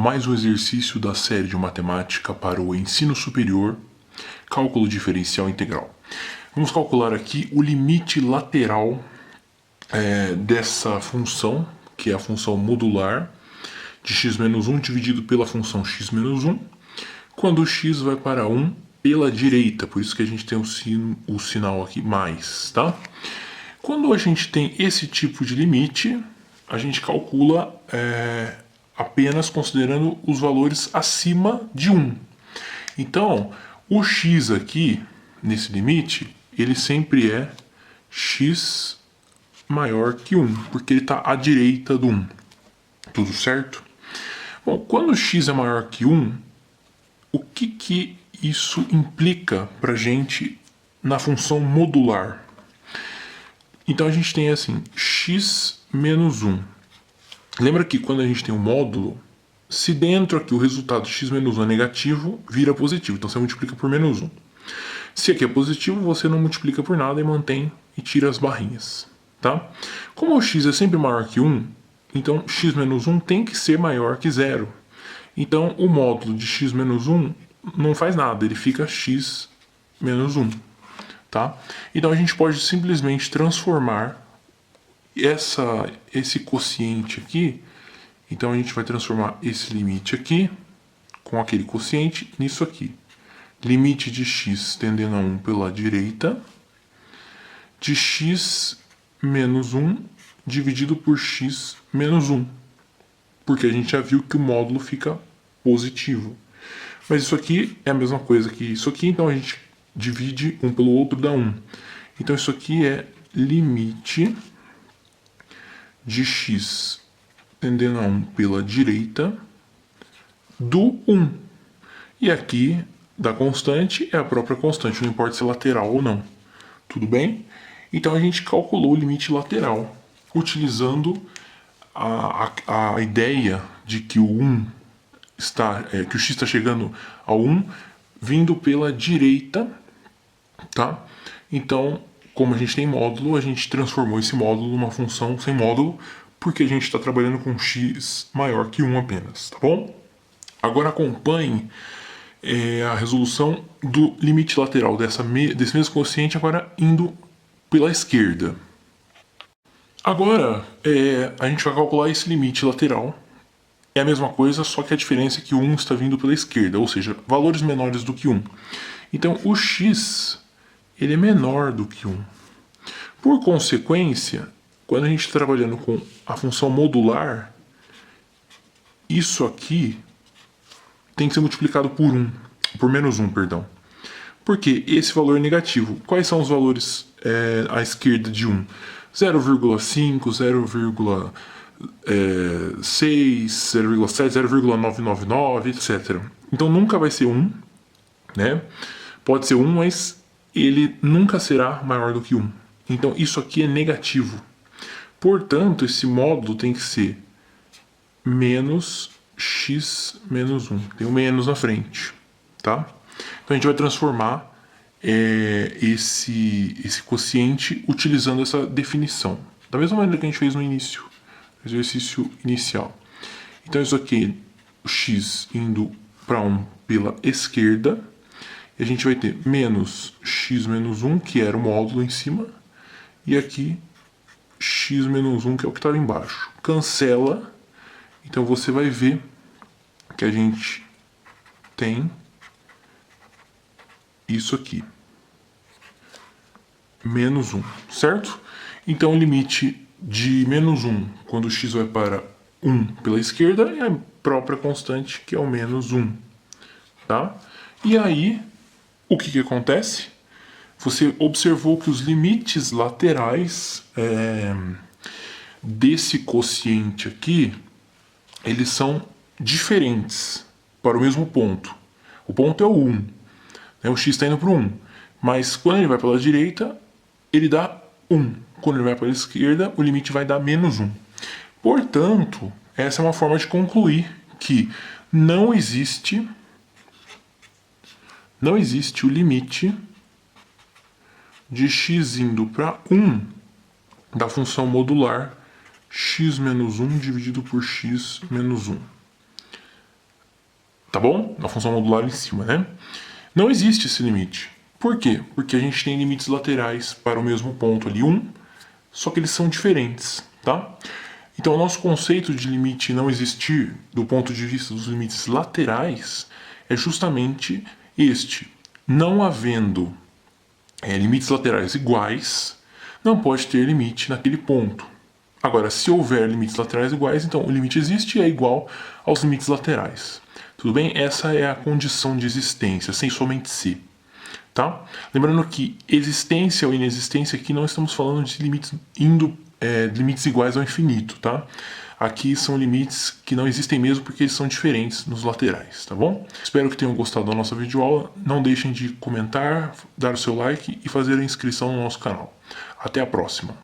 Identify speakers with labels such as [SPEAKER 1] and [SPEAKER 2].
[SPEAKER 1] mais um exercício da série de matemática para o ensino superior, cálculo diferencial integral. Vamos calcular aqui o limite lateral dessa função, que é a função modular de x menos 1 dividido pela função x menos 1, quando o x vai para 1 pela direita, por isso que a gente tem o sinal aqui mais, tá? Quando a gente tem esse tipo de limite, a gente calcula apenas considerando os valores acima de 1. Então, o x aqui, nesse limite, ele sempre é x maior que 1, porque ele está à direita do 1. Tudo certo? Bom, quando o x é maior que 1, o que isso implica para a gente na função modular? Então a gente tem assim, x menos 1. Lembra que quando a gente tem um módulo, se dentro aqui o resultado de x menos 1 é negativo, vira positivo. Então você multiplica por menos 1. Se aqui é positivo, você não multiplica por nada e mantém e tira as barrinhas. Tá? Como o x é sempre maior que 1, então x menos 1 tem que ser maior que 0. Então o módulo de x menos 1 não faz nada, ele fica x menos 1. Tá? Então a gente pode simplesmente transformar esse quociente aqui. Então a gente vai transformar esse limite aqui com aquele quociente nisso aqui. Limite de x tendendo a 1 pela direita de x menos 1 dividido por x menos 1. Porque a gente já viu que o módulo fica positivo. Mas isso aqui é a mesma coisa que isso aqui, então a gente divide um pelo outro, dá 1. Então isso aqui é limite de x tendendo a 1 pela direita do 1. E aqui, da constante, é a própria constante, não importa se é lateral ou não. Tudo bem? Então a gente calculou o limite lateral, utilizando a ideia de que o 1 que o x está chegando ao 1 vindo pela direita, tá? Então, como a gente tem módulo, a gente transformou esse módulo numa função sem módulo, porque a gente está trabalhando com x maior que 1 apenas, tá bom? Agora acompanhe a resolução do limite lateral desse mesmo quociente, agora indo pela esquerda. Agora, a gente vai calcular esse limite lateral. É a mesma coisa, só que a diferença é que o 1 está vindo pela esquerda, ou seja, valores menores do que 1. Então, o x ele é menor do que 1. Por consequência, quando a gente está trabalhando com a função modular, isso aqui tem que ser multiplicado por menos 1, perdão. Porque esse valor é negativo. Quais são os valores à esquerda de 1? 0,5, 0,6, 0,7, 0,999, etc. Então nunca vai ser 1, né? Pode ser 1, mas ele nunca será maior do que 1. Então isso aqui é negativo. Portanto, esse módulo tem que ser menos x menos 1. Tem um menos na frente, tá? Então a gente vai transformar esse quociente utilizando essa definição. Da mesma maneira que a gente fez no início, exercício inicial. Então isso aqui, o x indo para 1 pela esquerda, e a gente vai ter menos x menos 1, que era o módulo em cima, e aqui x menos 1, que é o que estava embaixo. Cancela, então você vai ver que a gente tem isso aqui, menos 1, certo? Então o limite de menos 1, quando o x vai para 1 pela esquerda, é a própria constante, que é o menos 1. Tá? E aí, o que acontece? Você observou que os limites laterais desse quociente aqui, eles são diferentes para o mesmo ponto. O ponto é o 1. Né? O x está indo para o 1. Mas quando ele vai pela direita, ele dá 1. Quando ele vai para a esquerda, o limite vai dar menos 1. Portanto, essa é uma forma de concluir que não existe o limite de x indo para 1 da função modular x menos 1 dividido por x menos 1. tá bom? Na função modular em cima, né? Não existe esse limite. Por quê? Porque a gente tem limites laterais para o mesmo ponto ali, 1, só que eles são diferentes, tá? Então, o nosso conceito de limite não existir, do ponto de vista dos limites laterais, é justamente este. Não havendo limites laterais iguais, não pode ter limite naquele ponto. Agora, se houver limites laterais iguais, então o limite existe e é igual aos limites laterais. Tudo bem? Essa é a condição de existência, sem somente se. Tá? Lembrando que existência ou inexistência aqui não estamos falando de limites limites iguais ao infinito, tá? Aqui são limites que não existem mesmo porque eles são diferentes nos laterais, tá bom? Espero que tenham gostado da nossa videoaula. Não deixem de comentar, dar o seu like e fazer a inscrição no nosso canal. Até a próxima!